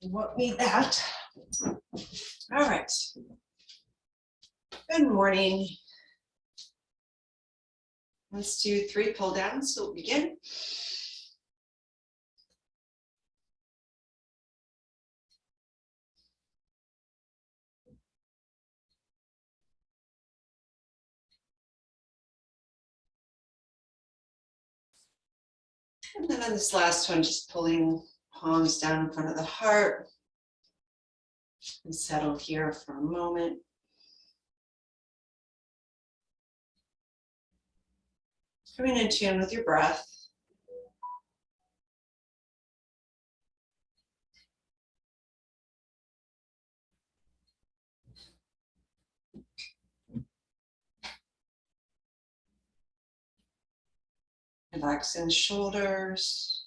won't need that. All right. Good morning. Let's do 3 pull downs. So we'll begin. And then on this last one, just pulling palms down in front of the heart and settle here for a moment. Coming in tune with your breath. Relaxing the shoulders.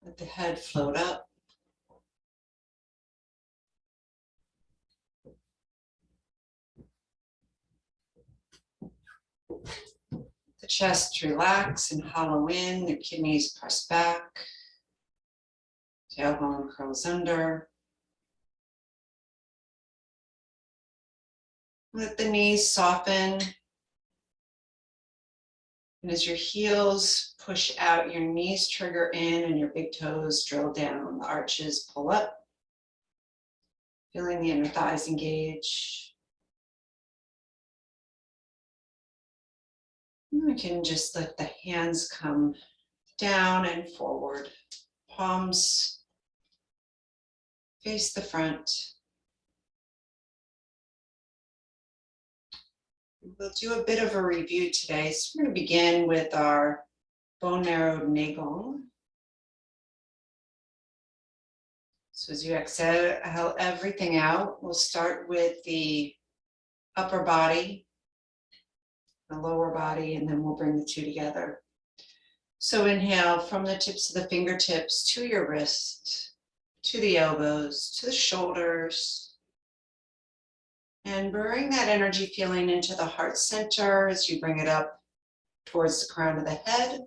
Let the head float up. The chest relax and hollow in, the kidneys press back. Tailbone curls under. Let the knees soften. And as your heels push out, your knees trigger in and your big toes drill down. The arches pull up. Feeling the inner thighs engage. And we can just let the hands come down and forward. Palms face the front. We'll do a bit of a review today. So we're going to begin with our bone marrow Neigong. So as you exhale everything out, we'll start with the upper body, the lower body, and then we'll bring the two together. So inhale from the tips of the fingertips to your wrist, to the elbows, to the shoulders. And bring that energy feeling into the heart center as you bring it up towards the crown of the head.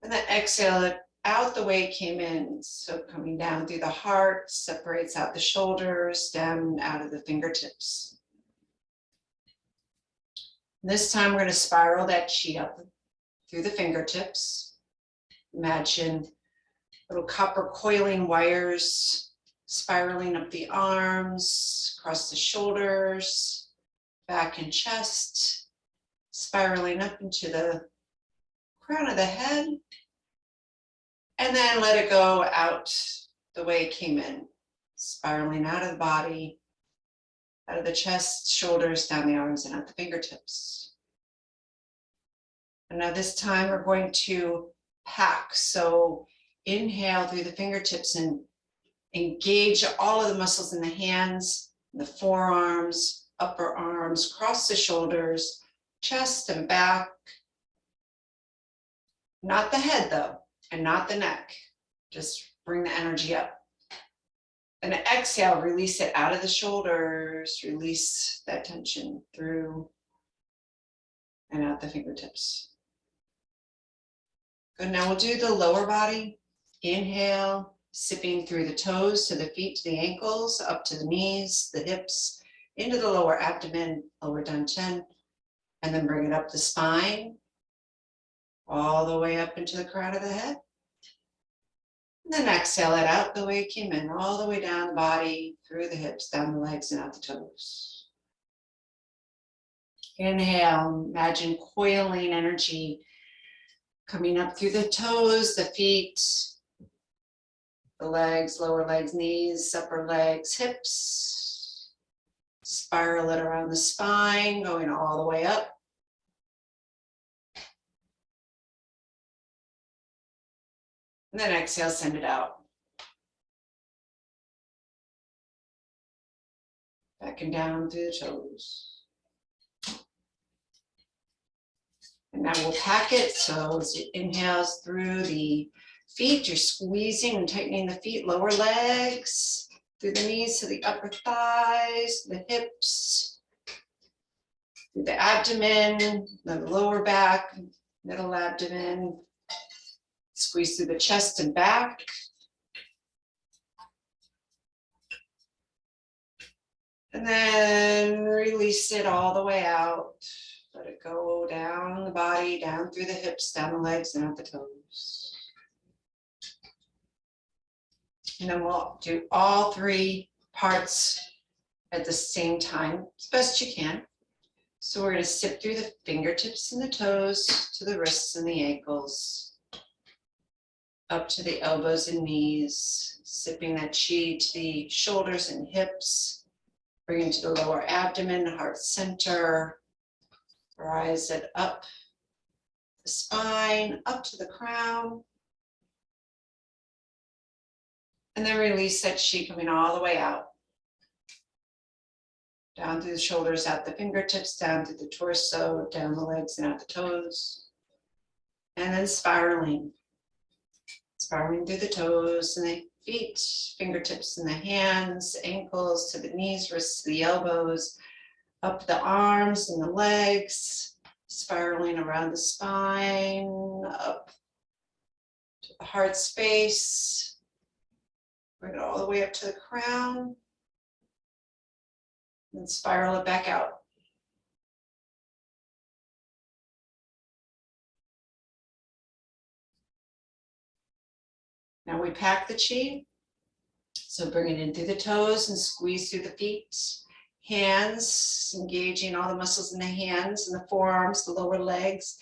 And then exhale it out the way it came in. So coming down through the heart, separates out the shoulders, down and out of the fingertips. This time we're going to spiral that chi up through the fingertips. Imagine little copper coiling wires spiraling up the arms, across the shoulders, back and chest, spiraling up into the crown of the head, and then let it go out the way it came in, spiraling out of the body, out of the chest, shoulders, down the arms, and out the fingertips. And now this time we're going to pack. So inhale through the fingertips and engage all of the muscles in the hands, the forearms, upper arms, across the shoulders, chest and back. Not the head though, and not the neck. Just bring the energy up. And exhale, release it out of the shoulders, release that tension through and out the fingertips. Good, now we'll do the lower body. Inhale. Sipping through the toes to the feet, to the ankles, up to the knees, the hips, into the lower abdomen, lower dantian, and then bring it up the spine, all the way up into the crown of the head. And then exhale it out the way it came in, all the way down the body, through the hips, down the legs, and out the toes. Inhale, imagine coiling energy coming up through the toes, the feet, the legs, lower legs, knees, upper legs, hips. Spiral it around the spine, going all the way up. And then exhale, send it out. Back and down through the toes. And now we'll pack it. So as it inhales through the feet, you're squeezing and tightening the feet, lower legs, through the knees to the upper thighs, the hips, through the abdomen, the lower back, middle abdomen. Squeeze through the chest and back. And then release it all the way out. Let it go down the body, down through the hips, down the legs, and out the toes. And then we'll do all three parts at the same time, as best you can. So we're going to sip through the fingertips and the toes to the wrists and the ankles, up to the elbows and knees, sipping that chi to the shoulders and hips, bringing to the lower abdomen, heart center, rise it up the spine, up to the crown, and then release that chi coming all the way out. Down through the shoulders, out the fingertips, down through the torso, down the legs and out the toes. And then spiraling through the toes and the feet, fingertips and the hands, ankles to the knees, wrists to the elbows, up the arms and the legs, spiraling around the spine, up to the heart space. Bring it all the way up to the crown. And spiral it back out. Now we pack the chi. So bring it in through the toes and squeeze through the feet. Hands, engaging all the muscles in the hands and the forearms, the lower legs,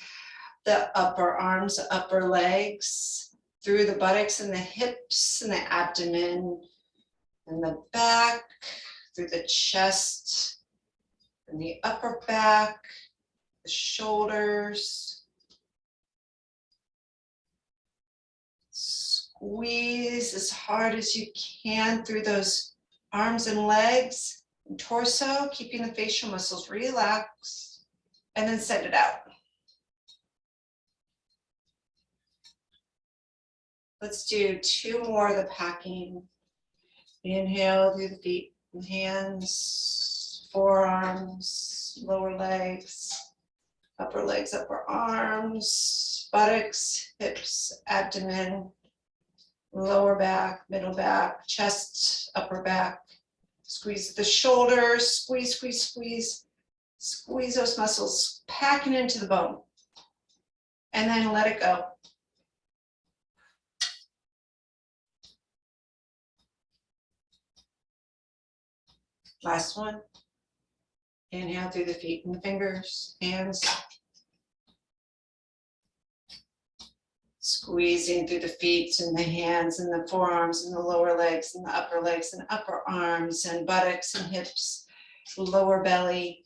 the upper arms, the upper legs, through the buttocks and the hips and the abdomen and the back, through the chest and the upper back, the shoulders. Squeeze as hard as you can through those arms and legs and torso, keeping the facial muscles relaxed, and then send it out. Let's do two more of the packing. Inhale through the feet and hands, forearms, lower legs, upper arms, buttocks, hips, abdomen, lower back, middle back, chest, upper back. Squeeze the shoulders, squeeze, squeeze, squeeze. Squeeze those muscles, packing into the bone. And then let it go. Last one. Inhale through the feet and the fingers, hands. Squeezing through the feet and the hands and the forearms and the lower legs and the upper arms and buttocks and hips, lower belly,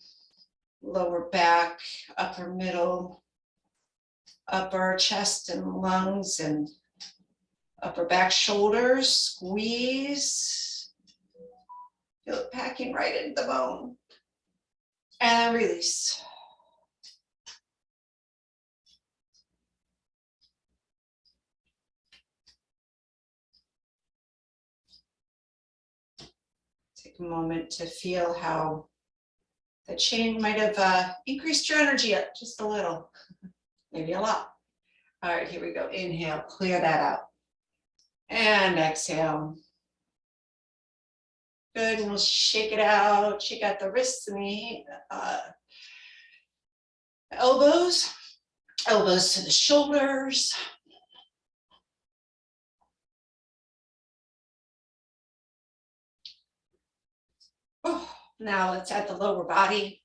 lower back, upper middle, upper chest and lungs and upper back shoulders. Squeeze. Feel it packing right into the bone. And release. Take a moment to feel how the change might have increased your energy up just a little, maybe a lot. All right, here we go. Inhale, clear that out. And exhale. Good, and we'll shake it out. Shake out the wrists and the elbows. Elbows to the shoulders. Oh, now let's add the lower body.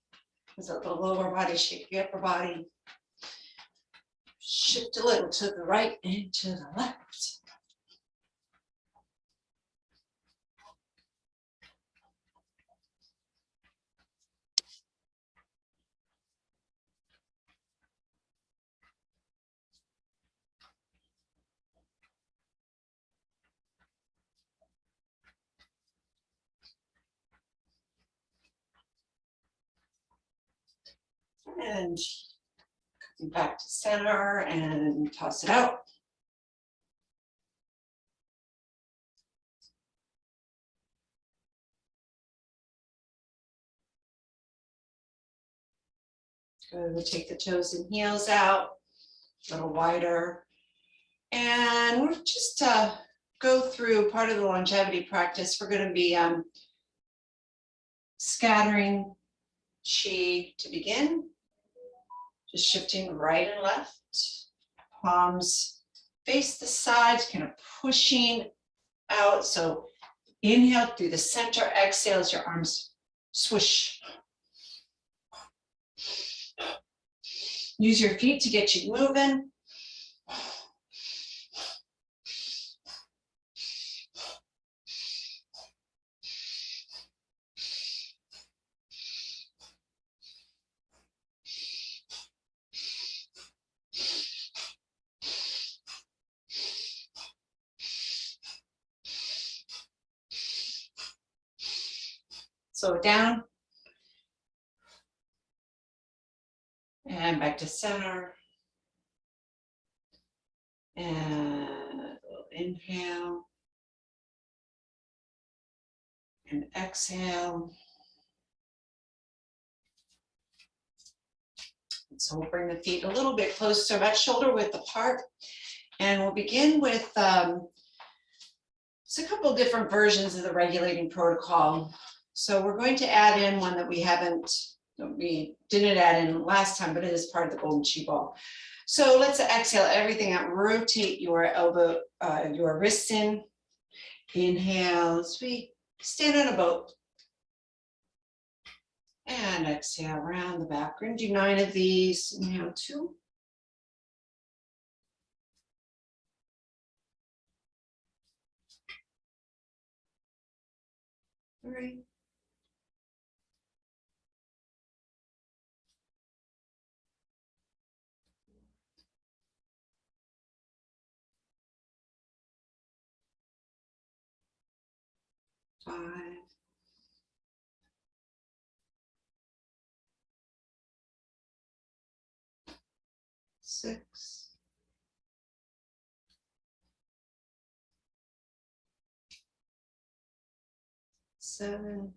So the lower body, shake the upper body. Shift a little to the right and to the left. And coming back to center and toss it out. Good, we'll take the toes and heels out. a little wider. And we're just go through part of the longevity practice. We're going to be scattering chi to begin, just shifting right and left, palms face the sides, kind of pushing out. So inhale through the center, exhale as your arms swoosh. Use your feet to get you moving. Slow it down. And back to center. And a little inhale. And exhale. And so we'll bring the feet a little bit closer, about shoulder width apart. And we'll begin with just a couple different versions of the regulating protocol. So we're going to add in one that we didn't add in last time, but it is part of the golden chi ball. So let's exhale everything out. Rotate your elbow, your wrists in. Inhale as we stand on a boat. And exhale around the back. We're going to do 9 of these. Inhale 2. 3. 5. 6. 7.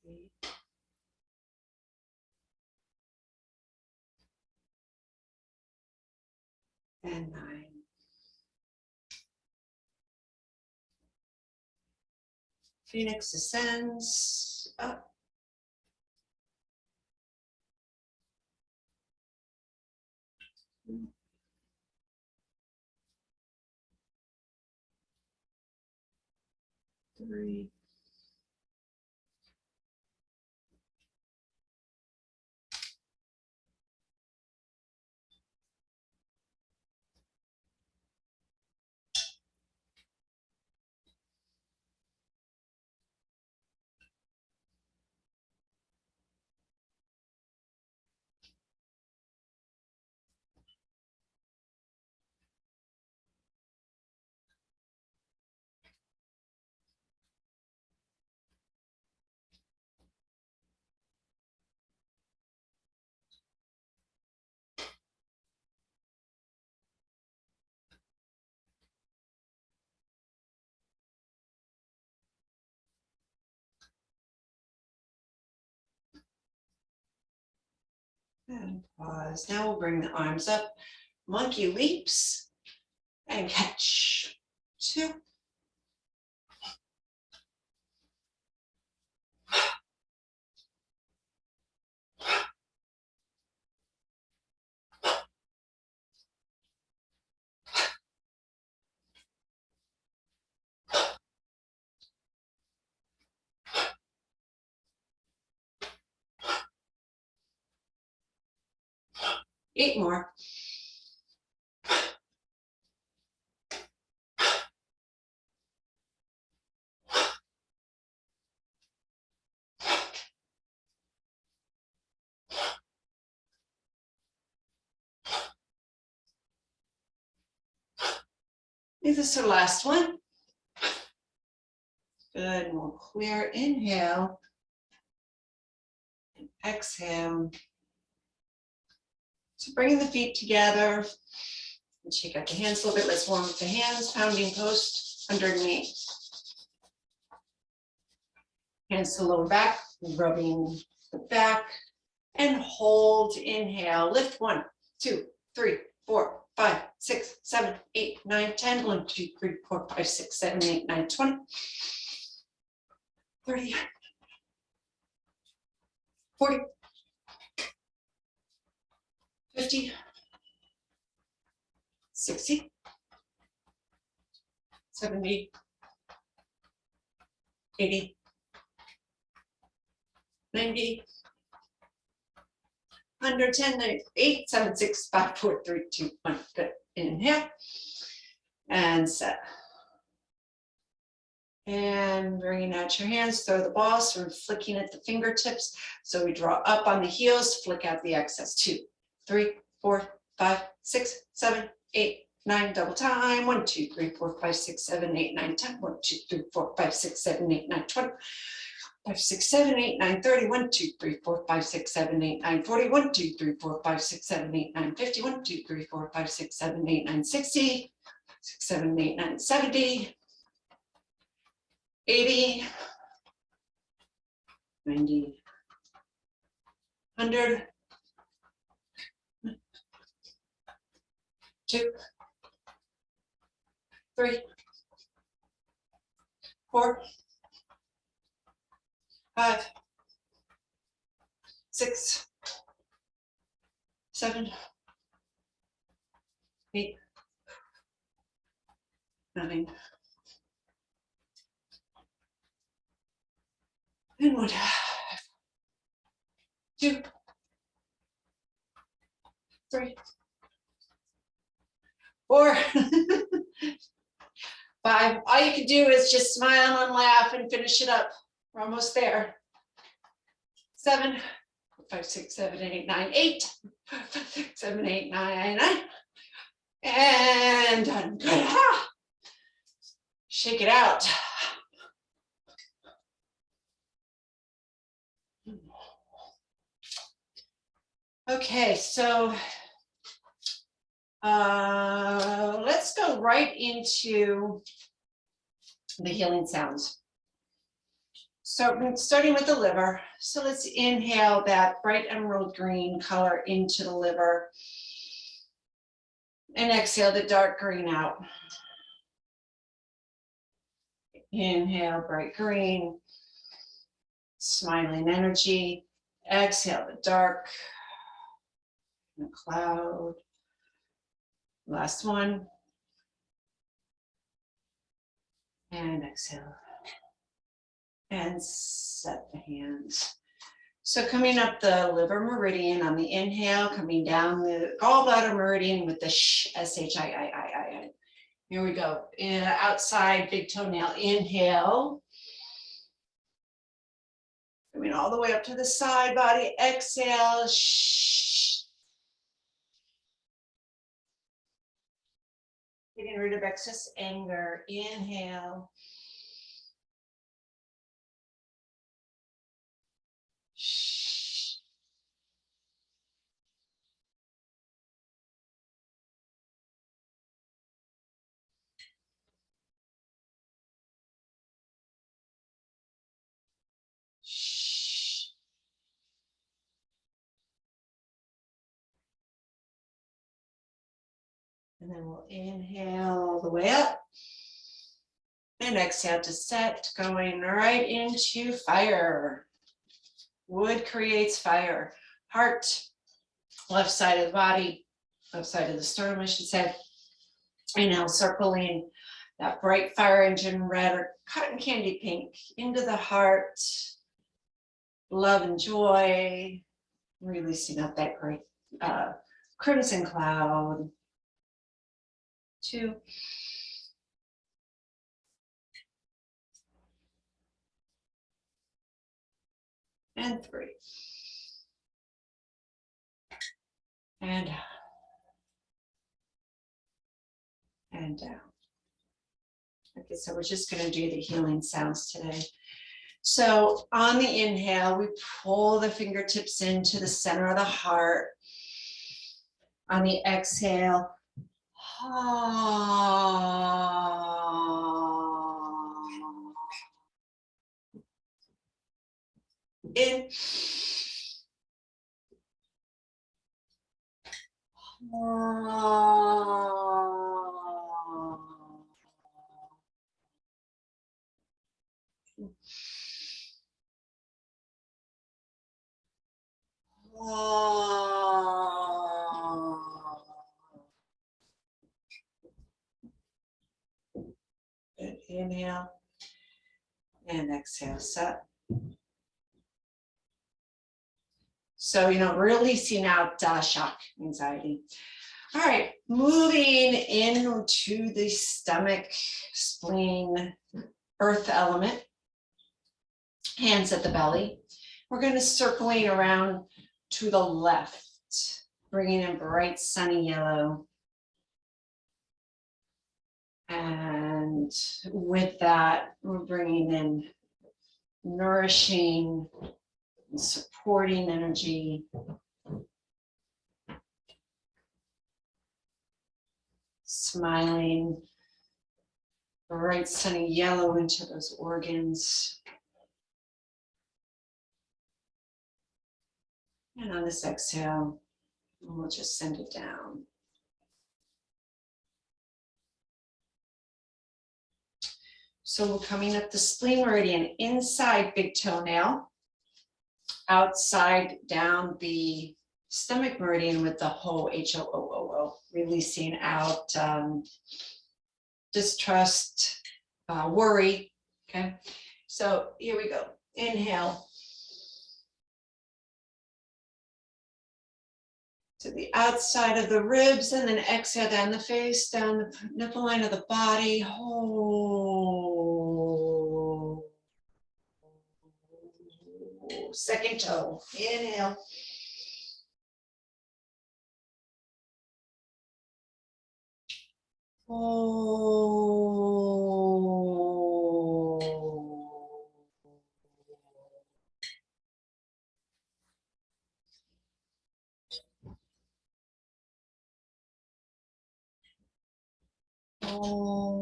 8. And 9. Phoenix ascends up. Three. And pause. Now we'll bring the arms up. Monkey leaps and catch. 2. 8 more. This is the last one. Good, and we'll clear. Inhale and exhale. So bringing the feet together and shake out the hands a little bit. Let's warm up the hands, pounding post underneath. Hands to lower back, rubbing the back, and hold. Inhale, lift 1, 2, 3, 4, 5, 6, 7, 8, 9, 10. 1, 2, 3, 4, 5, 6, 7, 8, 9, 20, 30, 40, 50, 60, 70, 80, 90, 110, 8, 7, 6, 5, 4, 3, 2, 1. Good. Inhale and set. And bringing out your hands, throw the ball, so we're flicking at the fingertips. So we draw up on the heels, flick out the excess. 2, 3, 4, 5, 6, 7, 8, 9, double time. 1, 2, 3, 4, 5, 6, 7, 8, 9, 10. 1, 2, 3, 4, 5, 6, 7, 8, 9, 20. 5, 6, 7, 8, 9, 30. 1, 2, 3, 4, 5, 6, 7, 8, 9, 40. 1, 2, 3, 4, 5, 6, 7, 8, 9, 50. 1, 2, 3, 4, 5, 6, 7, 8, 9, 60. 6, 7, 8, 9, 70. 80. 90. 100. 2, 3, 4, 5, 6, 7, 8, 9, and 1, 2, 3, 4, 5. All you can do is just smile and laugh and finish it up. We're almost there. 7, 5, 6, 7, 8, 9, 8, 5, 6, 7, 8, 9, 9, and done. Good. Shake it out. Okay, so let's go right into the healing sounds. So starting with the liver. So let's inhale that bright emerald green color into the liver and exhale the dark green out. Inhale, bright green, smiling energy. Exhale the dark, the cloud. Last one. And exhale. And set the hands. So coming up the liver meridian on the inhale, coming down the gallbladder meridian with the S-H-I-I-I-I. Here we go. Outside big toenail, inhale. Coming all the way up to the side body, exhale. Getting rid of excess anger, inhale. And then we'll inhale all the way up and exhale to set, going right into fire. Wood creates fire. Heart, left side of the body, left side of the sternum, I should say. And now circling that bright fire engine red or cotton candy pink into the heart. Love and joy, releasing up that great crimson cloud. 2. And 3. And down. Okay, so we're just going to do the healing sounds today. So on the inhale, we pull the fingertips into the center of the heart. On the exhale, In. Good. Inhale and exhale, set. So, releasing out shock, anxiety. All right, moving into the stomach, spleen, earth element, hands at the belly. We're going to circling around to the left, bringing in bright sunny yellow. And with that, we're bringing in nourishing, supporting energy. Smiling, bright sunny yellow into those organs. And on this exhale, we'll just send it down. So we're coming up the spleen meridian, inside big toenail, outside down the stomach meridian with the Ho, H-O-O-O-O, releasing out distrust, worry, okay? So here we go, inhale. To the outside of the ribs, and then exhale down the face, down the nipple line of the body. Oh. Second toe, inhale. Oh. Oh.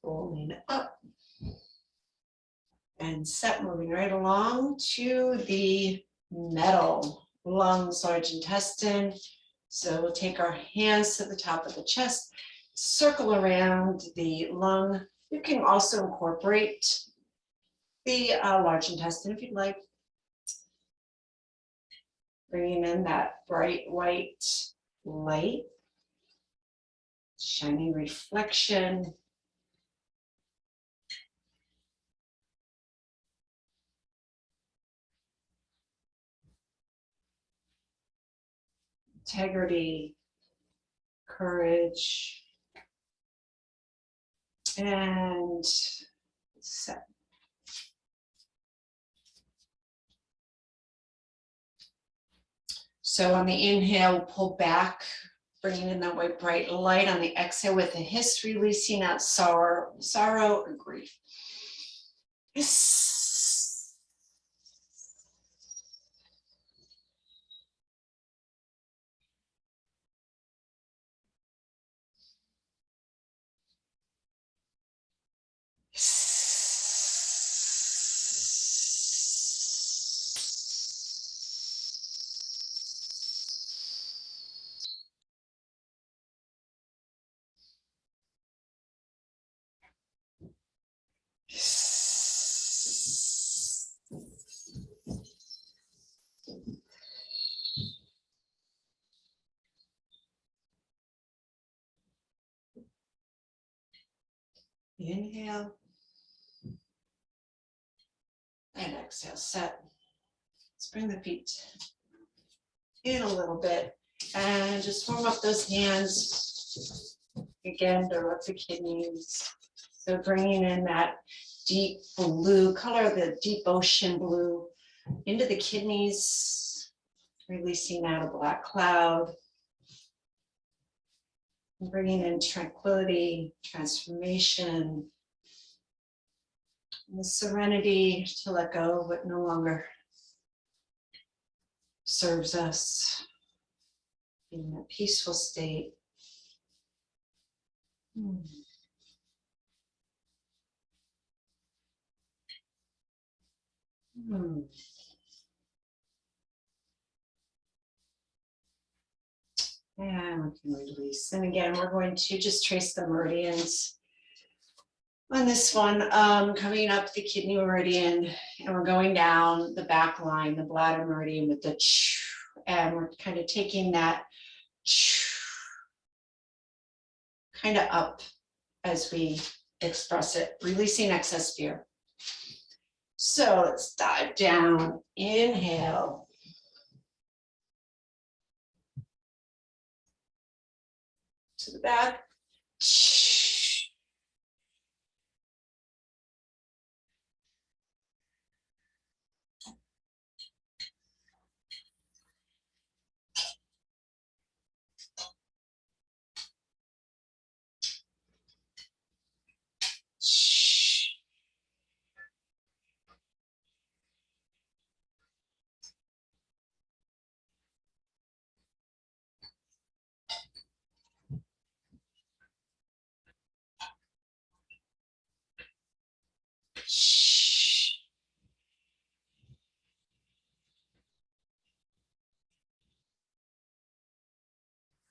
Rolling up and set, moving right along to the middle, lungs, large intestine. So we'll take our hands to the top of the chest, circle around the lung. You can also incorporate the large intestine if you'd like. Bringing in that bright white light, shining reflection. Integrity, courage, and set. So on the inhale, pull back, bringing in that white bright light. On the exhale, with the hiss, releasing out sorrow or grief. Inhale and exhale, set. Let's bring the feet in a little bit and just warm up those hands. Again, direct the kidneys. So bringing in that deep blue color, the deep ocean blue, into the kidneys, releasing out a black cloud. And bringing in tranquility, transformation, and the serenity to let go of what no longer serves us, in a peaceful state. And we can release. And again, we're going to just trace the meridians on this one, coming up the kidney meridian, and we're going down the back line, the bladder meridian with the and we're kind of taking that kind of up as we express it, releasing excess fear. So let's dive down. Inhale. To the back.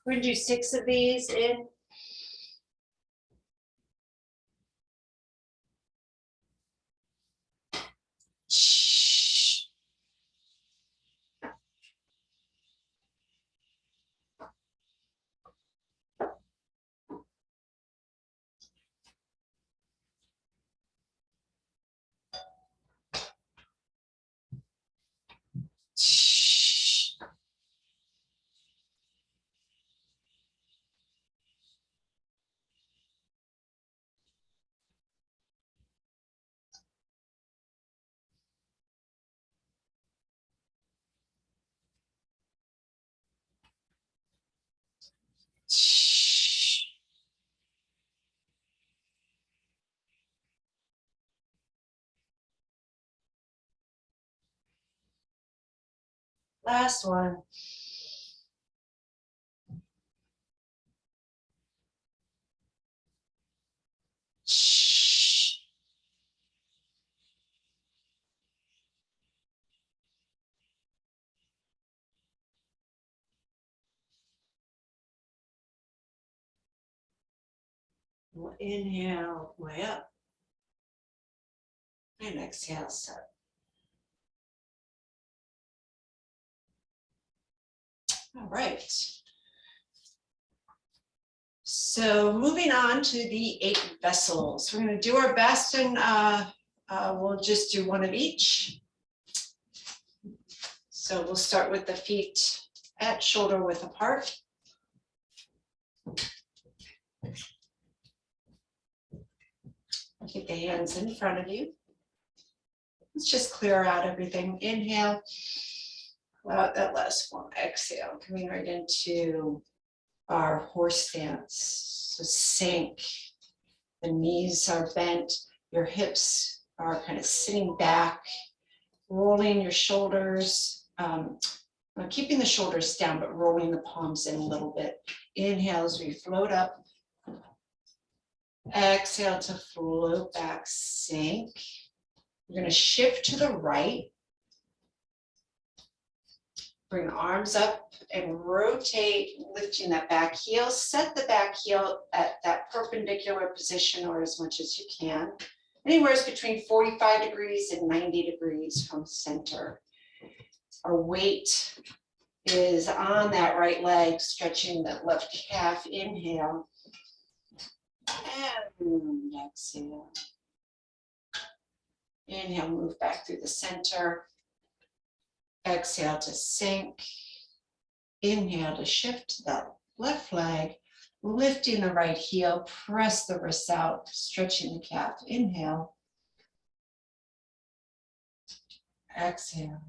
We're going to do 6 of these in. Last one. We'll inhale way up and exhale set. All right. So moving on to the 8 vessels. We're going to do our best, and we'll just do one of each. So we'll start with the feet at shoulder width apart. Keep the hands in front of you. Let's just clear out everything. Inhale, allow that last one. Exhale, coming right into our horse stance. So sink. The knees are bent. Your hips are kind of sitting back, rolling your shoulders. Keeping the shoulders down, but rolling the palms in a little bit. Inhale as we float up. Exhale to float back, sink. We're going to shift to the right. Bring the arms up and rotate, lifting that back heel. Set the back heel at that perpendicular position, or as much as you can. Anywhere between 45 degrees and 90 degrees from center. Our weight is on that right leg, stretching that left calf. Inhale. And exhale. Inhale, move back through the center. Exhale to sink. Inhale to shift to that left leg, lifting the right heel, press the wrists out, stretching the calf. Inhale. Exhale.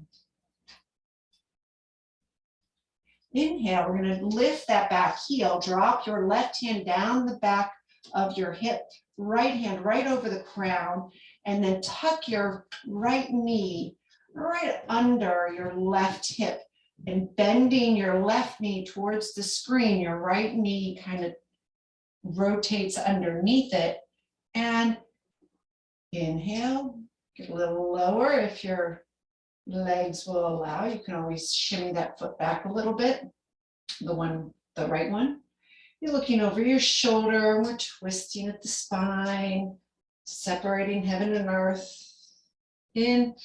Inhale, we're going to lift that back heel, drop your left hand down the back of your hip, right hand right over the crown, and then tuck your right knee right under your left hip and bending your left knee towards the screen, your right knee kind of rotates underneath it. And inhale, get a little lower if your legs will allow. You can always shimmy that foot back a little bit, the right one. You're looking over your shoulder, we're twisting at the spine, separating heaven and earth. In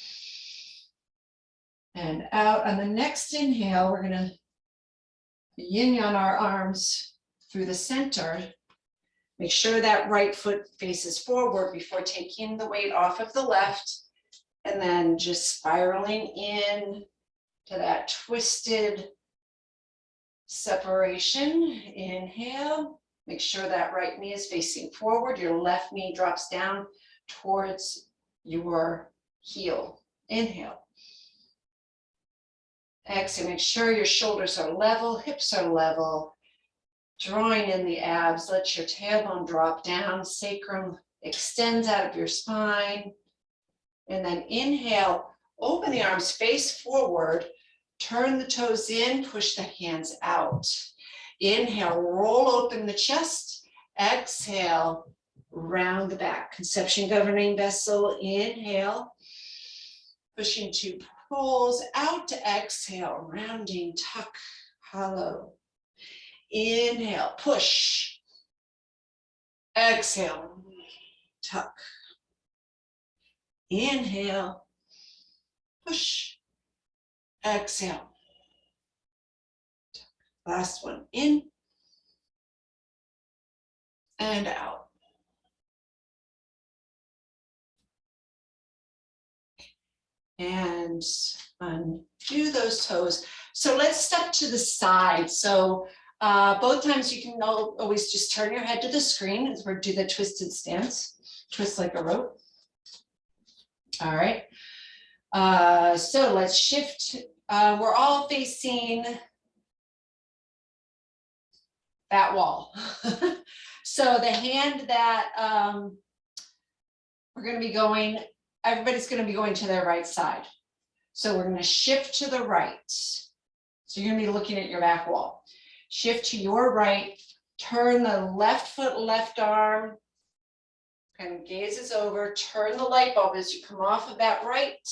and out. On the next inhale, we're going to yin yang our arms through the center. Make sure that right foot faces forward before taking the weight off of the left, and then just spiraling in to that twisted separation. Inhale, make sure that right knee is facing forward. Your left knee drops down towards your heel. Inhale. Exhale, make sure your shoulders are level, hips are level. Drawing in the abs, let your tailbone drop down, sacrum extends out of your spine. And then inhale, open the arms, face forward, turn the toes in, push the hands out. Inhale, roll open the chest. Exhale, round the back. Conception governing vessel, inhale. Pushing to pulls out to exhale, rounding, tuck, hollow. Inhale, push. Exhale, tuck. Inhale, push. Exhale. Tuck. Last one, in and out. And undo those toes. So let's step to the side. So both times you can always just turn your head to the screen as we do the twisted stance. Twist like a rope. All right. So let's shift. We're all facing that wall. So the hand that we're going to be going, everybody's going to be going to their right side. So we're going to shift to the right. So you're going to be looking at your back wall. Shift to your right, turn the left foot, left arm, kind of gazes over, turn the light bulb as you come off of that right,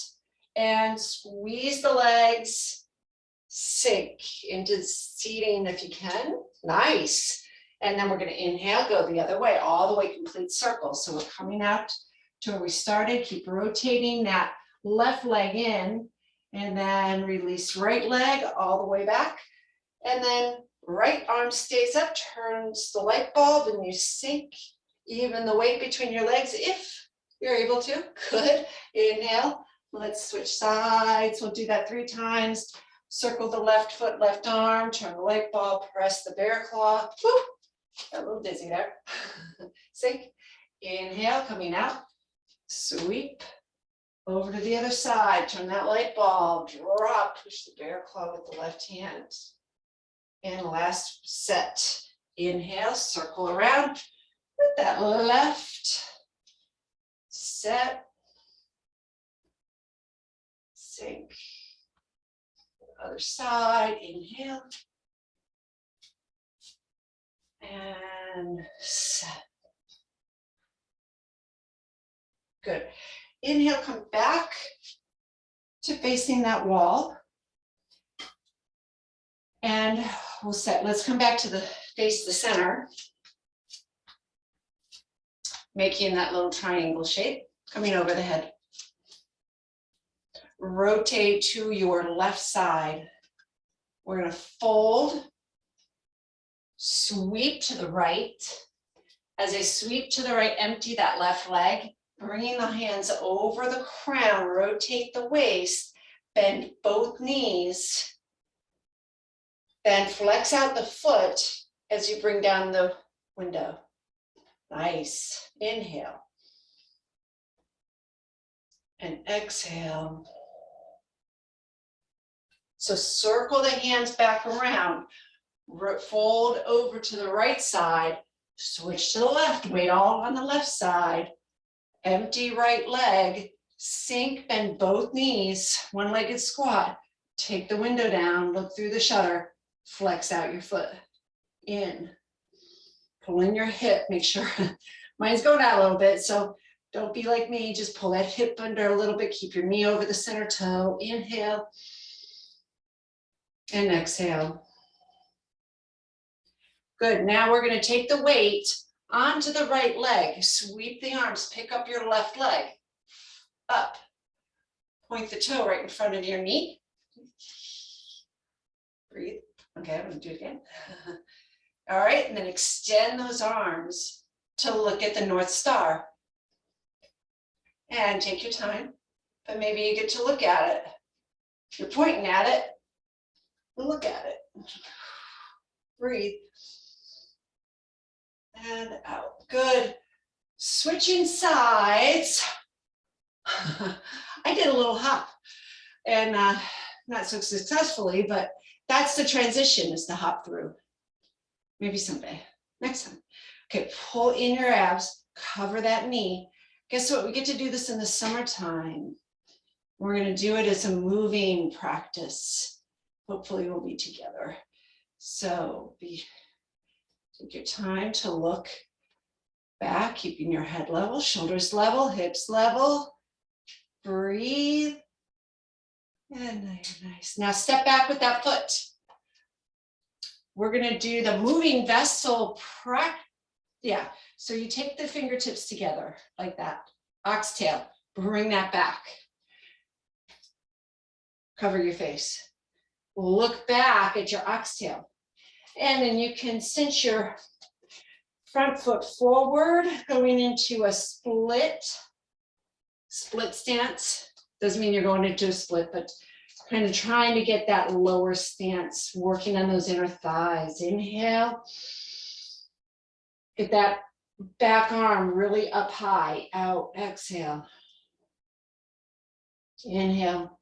and squeeze the legs, sink into seating if you can. Nice. And then we're going to inhale, go the other way, all the way, complete circle. So we're coming out to where we started. Keep rotating that left leg in, and then release right leg all the way back. And then right arm stays up, turns the light bulb, and you sink even the weight between your legs if you're able to. Good. Inhale. Let's switch sides. We'll do that 3 times. Circle the left foot, left arm, turn the light bulb, press the bear claw. Woo! Got a little dizzy there. Sink. Inhale, coming out. Sweep over to the other side. Turn that light bulb. Drop. Push the bear claw with the left hand. And last set. Inhale, circle around with that left. Set. Sink. Other side. Inhale. And set. Good. Inhale, come back to facing that wall. And we'll set. Let's come back to the face the center. Making that little triangle shape, coming over the head. Rotate to your left side. We're going to fold, sweep to the right. As I sweep to the right, empty that left leg, bringing the hands over the crown, rotate the waist, bend both knees, then flex out the foot as you bring down the window. Nice. Inhale. And exhale. So circle the hands back around, fold over to the right side, switch to the left, weight all on the left side, empty right leg, sink, bend both knees, one-legged squat, take the window down, look through the shutter, flex out your foot, in, pull in your hip, make sure mine's going out a little bit. So don't be like me, just pull that hip under a little bit, keep your knee over the center toe, inhale and exhale. Good, now we're gonna take the weight onto the right leg, sweep the arms, pick up your left leg, up, point the toe right in front of your knee. Breathe, okay, I'm gonna do it again. All right, and then extend those arms to look at the North Star. And take your time, but maybe you get to look at it. You're pointing at it, look at it. Breathe. And out, good. Switching sides. I did a little hop and not so successfully, but that's the transition, is to hop through. Maybe someday, next time. Okay, pull in your abs, cover that knee. Guess what? We get to do this in the summertime. We're going to do it as a moving practice. Hopefully we'll be together. So take your time to look back, keeping your head level, shoulders level, hips level. Breathe. And nice. Now step back with that foot. We're going to do the moving vessel practice. Yeah, so you take the fingertips together like that, oxtail, bring that back. Cover your face. Look back at your oxtail. And then you can cinch your front foot forward, going into a split stance. Doesn't mean you're going into a split, but kind of trying to get that lower stance, working on those inner thighs. Inhale. Get that back arm really up high, out, exhale. Inhale.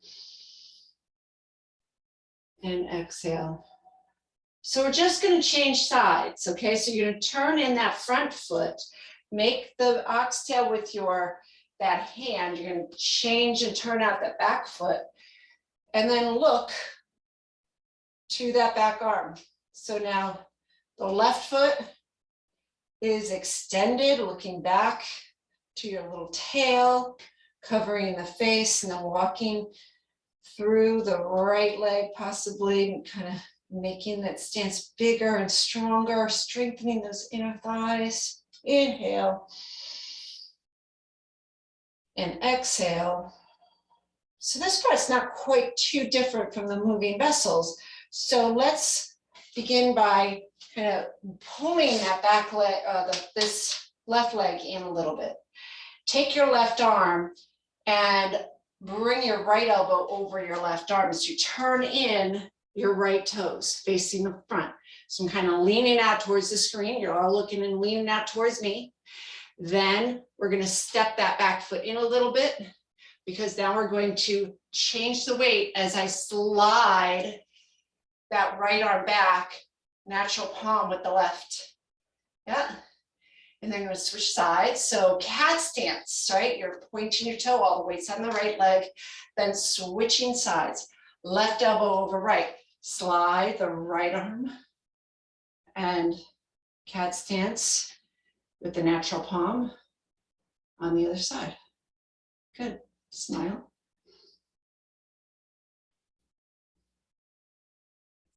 And exhale. So we're just going to change sides, okay? So you're going to turn in that front foot, make the oxtail with that hand. You're going to change and turn out that back foot, and then look to that back arm. So now the left foot is extended, looking back to your little tail, covering the face, and then walking through the right leg, possibly kind of making that stance bigger and stronger, strengthening those inner thighs. Inhale and exhale. So this part's not quite too different from the moving vessels. So let's begin by kind of pulling that back leg, this left leg in a little bit. Take your left arm and bring your right elbow over your left arm as you turn in your right toes facing the front. So I'm kind of leaning out towards the screen. You're all looking and leaning out towards me. Then we're going to step that back foot in a little bit, because now we're going to change the weight as I slide that right arm back, natural palm with the left. Yeah. And then we're going to switch sides. So cat stance, right? You're pointing your toe, all the weight's on the right leg, then switching sides. Left elbow over right. Slide the right arm and cat stance with the natural palm on the other side. Good. Smile.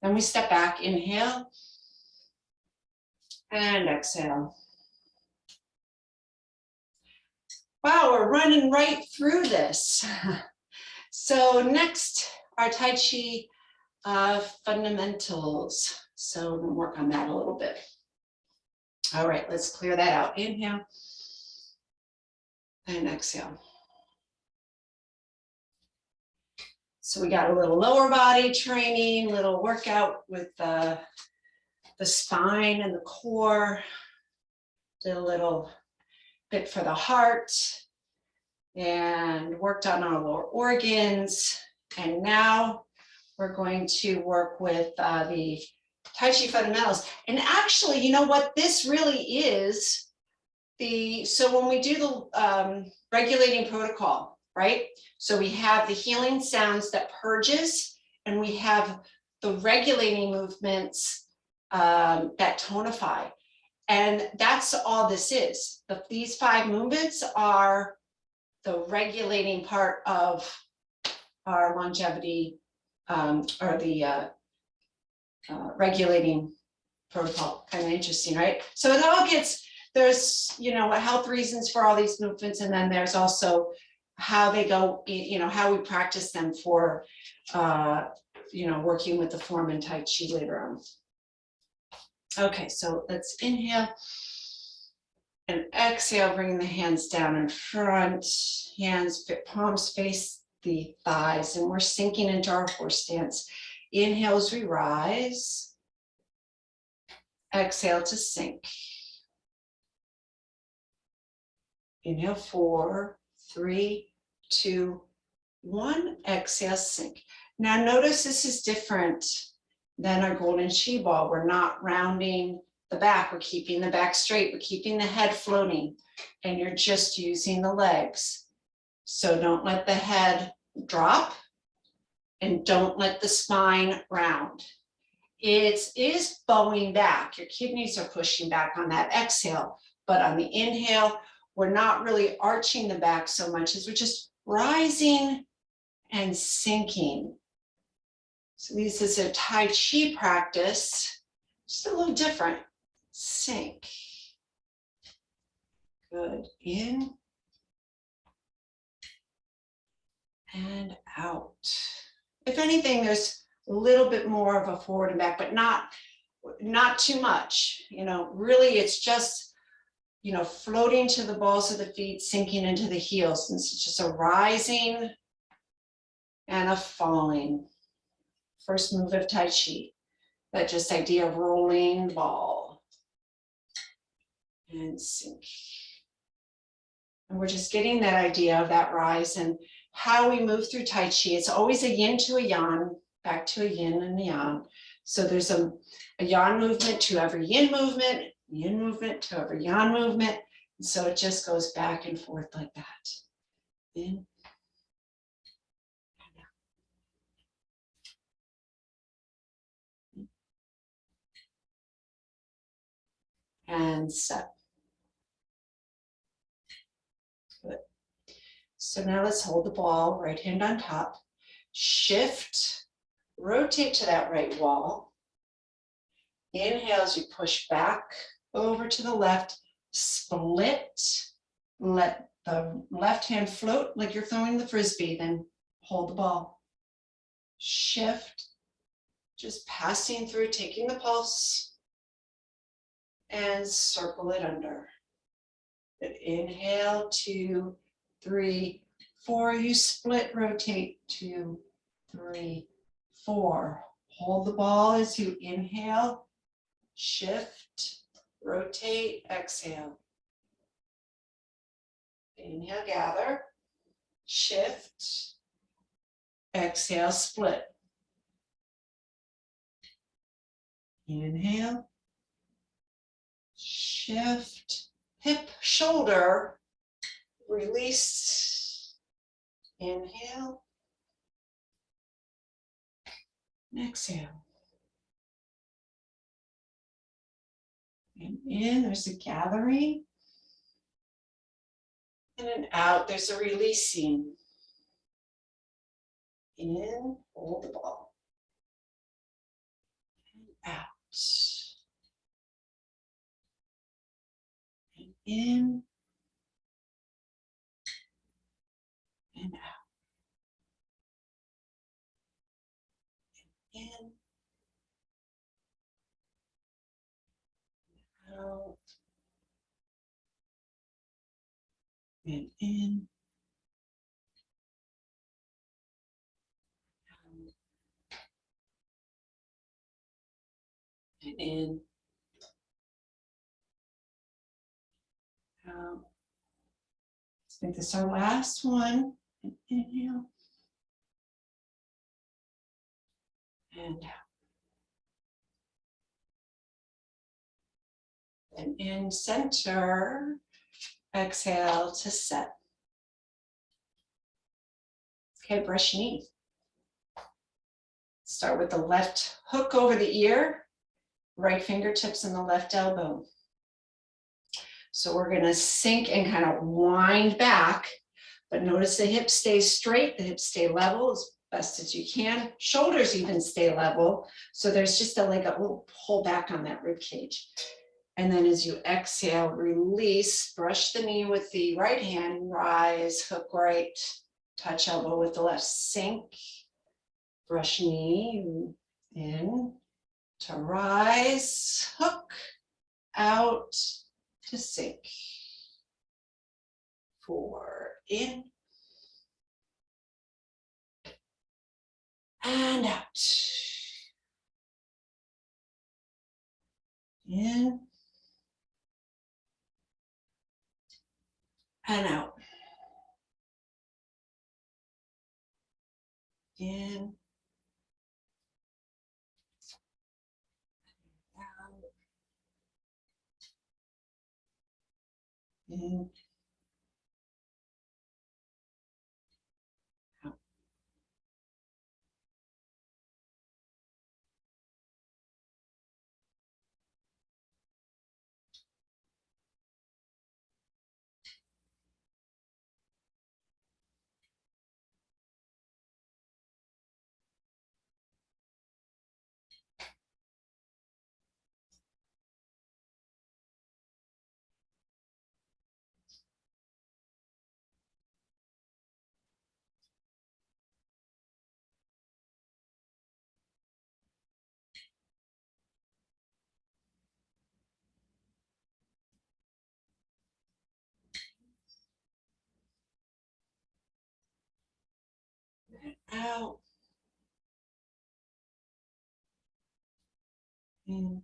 Then we step back, inhale and exhale. Wow, we're running right through this. So next, our Tai Chi fundamentals. So we'll work on that a little bit. All right, let's clear that out. Inhale and exhale. So we got a little lower body training, little workout with the spine and the core. Did a little bit for the heart and worked on our lower organs. And now we're going to work with the Tai Chi fundamentals. And actually, you know what this really is? So when we do the regulating protocol, right? So we have the healing sounds that purges, and we have the regulating movements that tonify. And that's all this is. These 5 movements are the regulating part of our longevity, or the regulating protocol. Kind of interesting, right? So it all gets, there's, you know, health reasons for all these movements, and then there's also how they go, you know, how we practice them for, you know, working with the form in Tai Chi later on. Okay, so let's inhale and exhale, bringing the hands down in front, palms face the thighs, and we're sinking into our horse stance. Inhale as we rise, exhale to sink. Inhale, 4, 3, 2, 1, exhale, sink. Now notice this is different than our golden chi ball. We're not rounding the back, we're keeping the back straight, we're keeping the head floating, and you're just using the legs. So don't let the head drop and don't let the spine round. It is bowing back, your kidneys are pushing back on that exhale, but on the inhale, we're not really arching the back so much as we're just rising and sinking. So this is a Tai Chi practice, just a little different. Sink. Good. In and out. If anything, there's a little bit more of a forward and back, but not too much. You know, really it's just, you know, floating to the balls of the feet, sinking into the heels. And it's just a rising and a falling. First move of Tai Chi. That just idea of rolling the ball and sink. And we're just getting that idea of that rise and how we move through Tai Chi. It's always a yin to a yang, back to a yin and a yang. So there's a yang movement to every yin movement to every yang movement. And so it just goes back and forth like that. In and set. Good. So now let's hold the ball, right hand on top, shift, rotate to that right wall. Inhale as you push back over to the left, split, let the left hand float like you're throwing the frisbee, then hold the ball. Shift, just passing through, taking the pulse, and circle it under. Good. Inhale, 2, 3, 4. You split, rotate, 2, 3, 4. Hold the ball as you inhale, shift, rotate, exhale. Inhale, gather, shift, exhale, split. Inhale, shift, hip, shoulder, release, inhale, and exhale. And in, there's a gathering, and an out, there's a releasing. In, hold the ball, and out. And in, and out. In, out, and in, out, and in, out. Let's make this our last one. And inhale, and out. And in, center, exhale to set. Okay, brush your knee. Start with the left hook over the ear, right fingertips and the left elbow. So we're gonna sink and kind of wind back, but notice the hips stay straight, the hips stay level as best as you can. Shoulders even stay level. So there's just a little pull back on that rib cage. And then as you exhale, release, brush the knee with the right hand, rise, hook right, touch elbow with the left, sink, brush knee in to rise, hook, out to sink. 4, in and out. In and out. In, out, in, out. Out. In.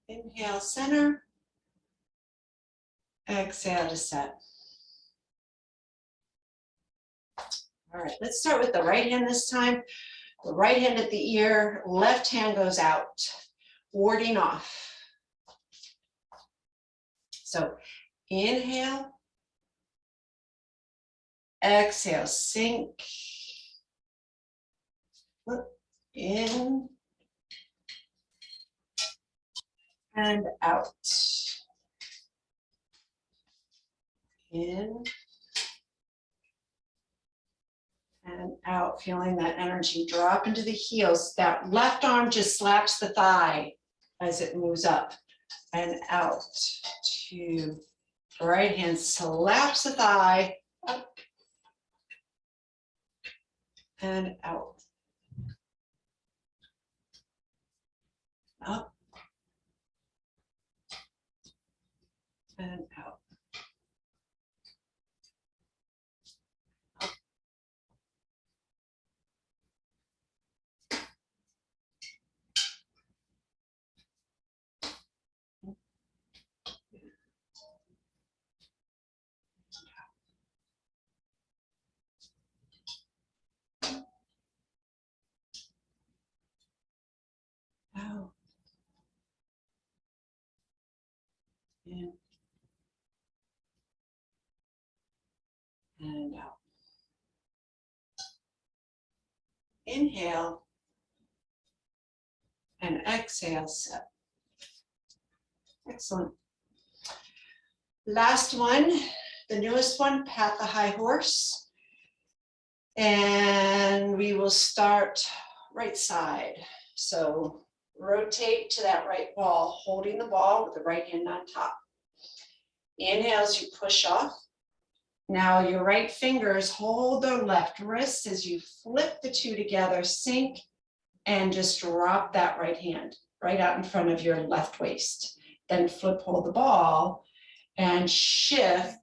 Inhale, center. Exhale to set. All right, let's start with the right hand this time. The right hand at the ear, left hand goes out, warding off. So inhale, exhale, sink, in and out. In and out, feeling that energy drop into the heels. That left arm just slaps the thigh as it moves up and out to right hand slaps the thigh up and out. Up and out. Out. In and out. Inhale and exhale, set. Excellent. Last one, the newest one, pat the high horse. And we will start right side. So rotate to that right ball, holding the ball with the right hand on top. Inhale as you push off. Now your right fingers hold the left wrist as you flip the two together, sink, and just drop that right hand right out in front of your left waist. Then flip, hold the ball, and shift,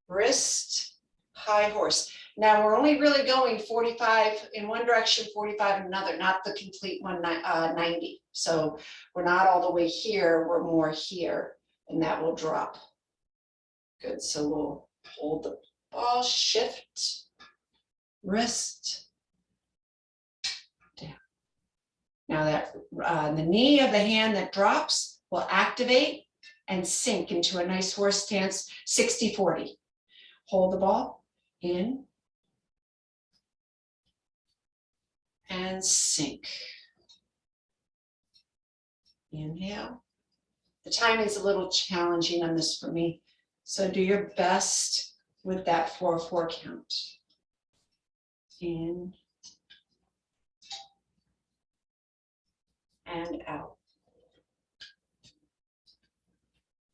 wrist, high horse. Now we're only really going 45 in one direction, 45 in another, not the complete 190. So we're not all the way here, we're more here, and that will drop. Good, so we'll hold the ball, shift, wrist, down. Now that the knee of the hand that drops will activate and sink into a nice horse stance, 60-40. Hold the ball, in, and sink. Inhale. The timing is a little challenging on this for me, so do your best with that 4-4 count. In and out.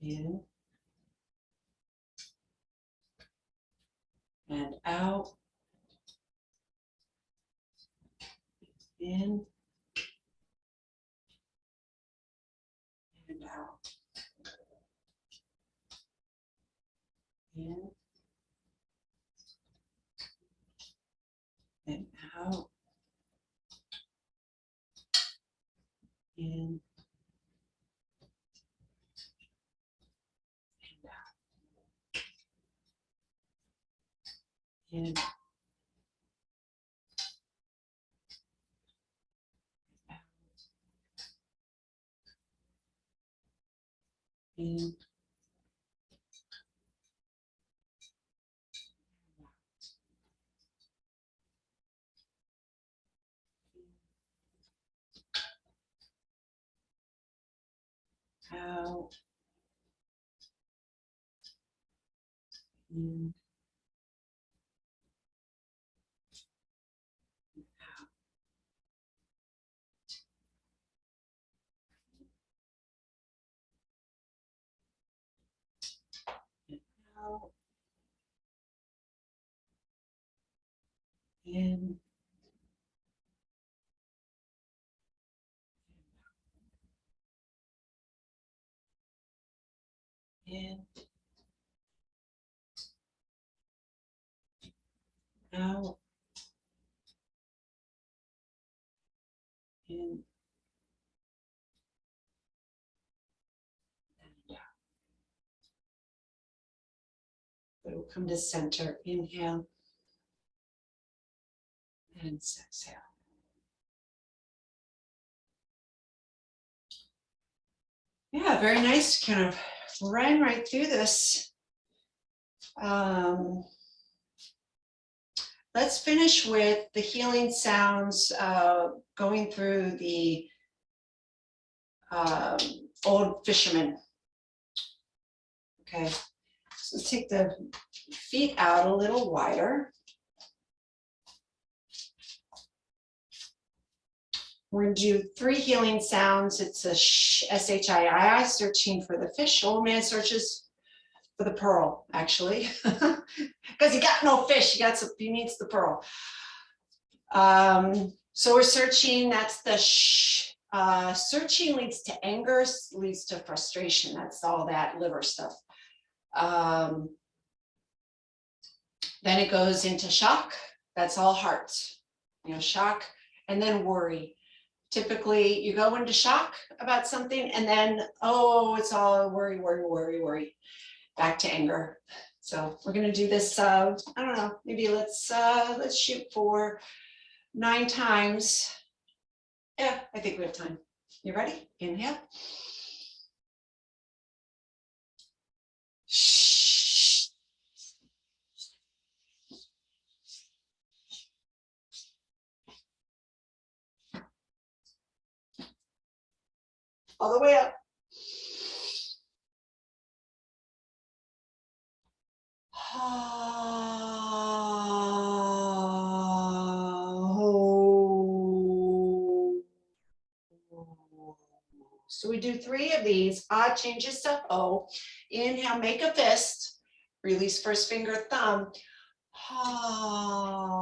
In and out. In and out. In and out. In and out. In in out. In out. In in out. In and out. It will come to center. Inhale and exhale. Yeah, very nice. Kind of ran right through this. Let's finish with the healing sounds going through the old fisherman. Okay, so let's take the feet out a little wider. We're going to do 3 healing sounds. It's a sh, S-H-I-I, searching for the fish. Old man searches for the pearl, actually, because he got no fish. He needs the pearl. So we're searching. That's the sh. Searching leads to anger, leads to frustration. That's all that liver stuff. Then it goes into shock. That's all heart. Shock, and then worry. Typically, you go into shock about something, and then, oh, it's all worry, worry, worry, worry. Back to anger. So we're going to do this. I don't know. Maybe let's shoot for 9 times. Yeah, I think we have time. You ready? Inhale. Shh. All the way up. So we do 3 of these. Ah changes to O. Inhale, make a fist. Release first finger, thumb. Ah,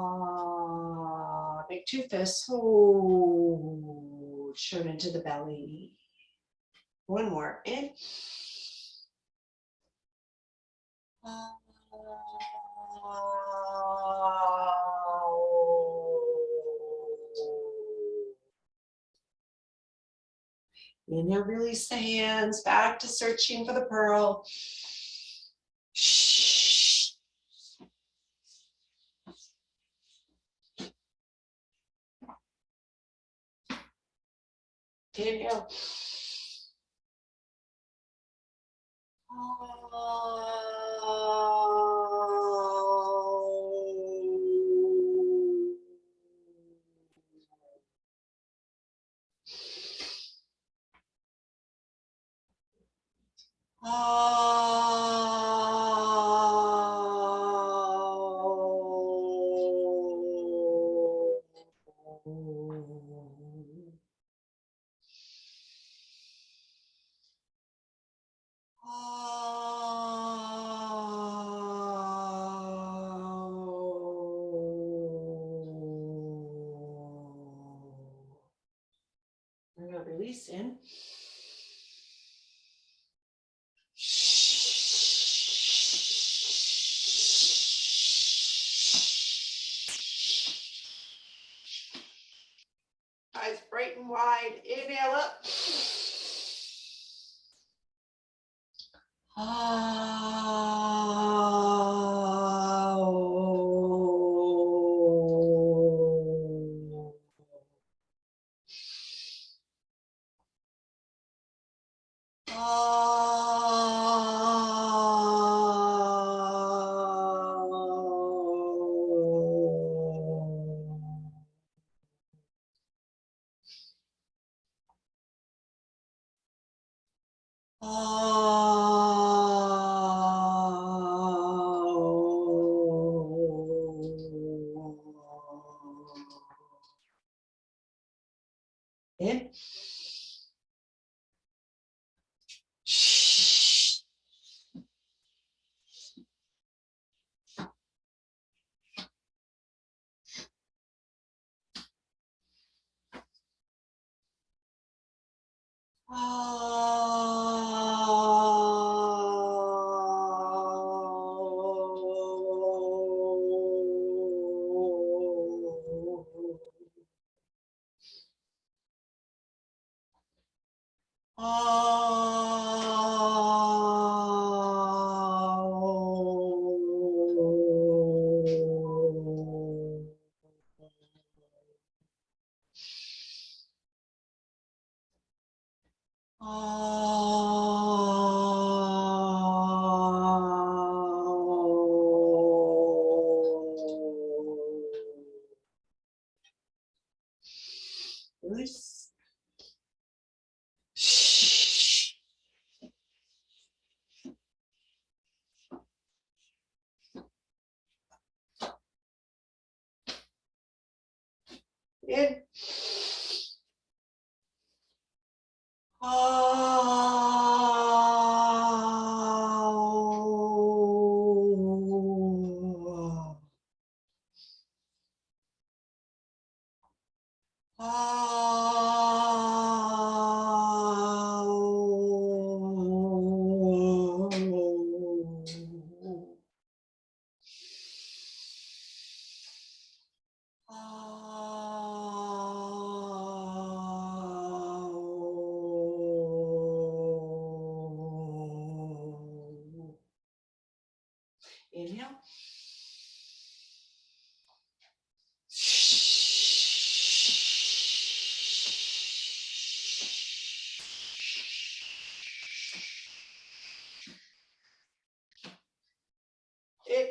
make 2 fists. Oh, turn into the belly. 1 more. In. Inhale, release the hands, back to searching for the pearl. Shh. Inhale. I'm going to release in. Eyes bright and wide. Inhale up. In. Release. In. Inhale. In.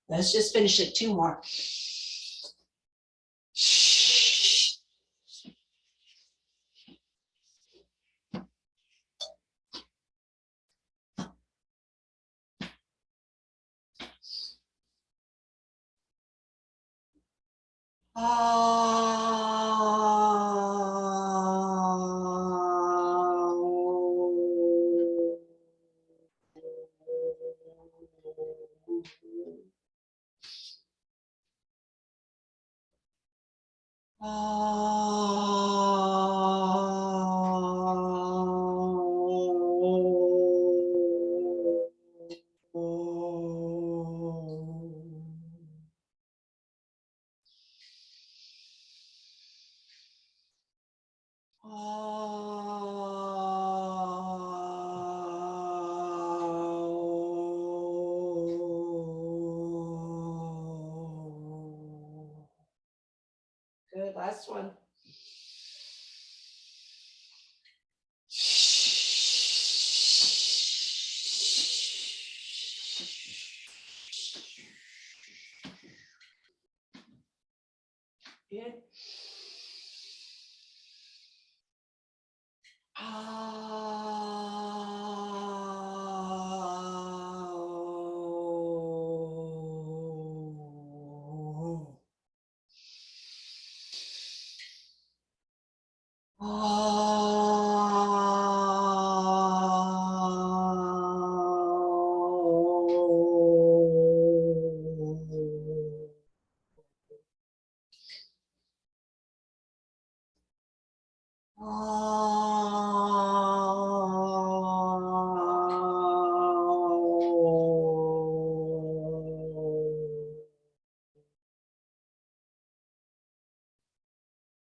Let's just finish it. 2 more. Last one. In.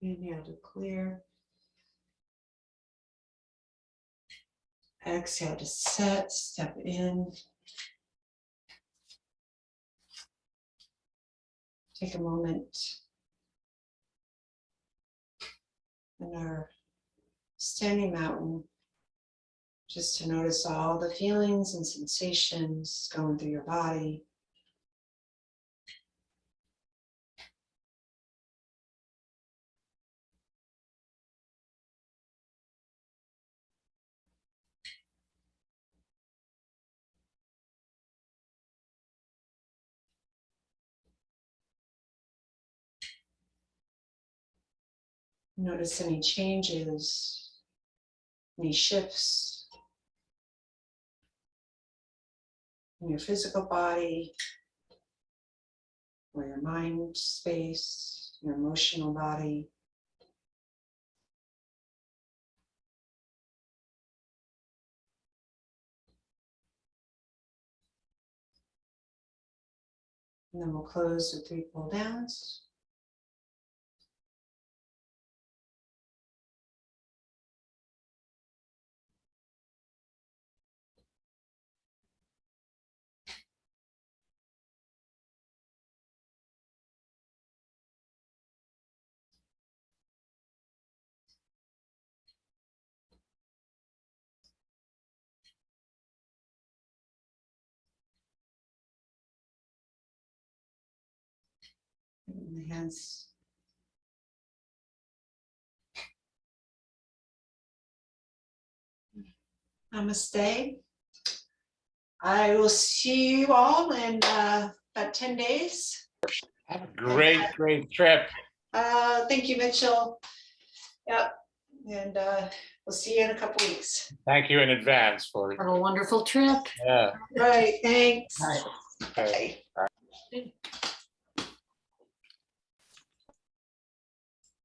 Inhale to clear. Exhale to set, step in. Take a moment in our standing mountain just to notice all the feelings and sensations going through your body. Notice any changes, any shifts in your physical body, or your mind space, your emotional body. And then we'll close with 3 pull downs. And the hands. Namaste. I will see you all in about 10 days. Have a great trip. Thank you, Mitchell. Yep. And we'll see you in a couple weeks. Thank you in advance for it. Have a wonderful trip. Yeah. Right. Thanks. Bye. Okay. Bye.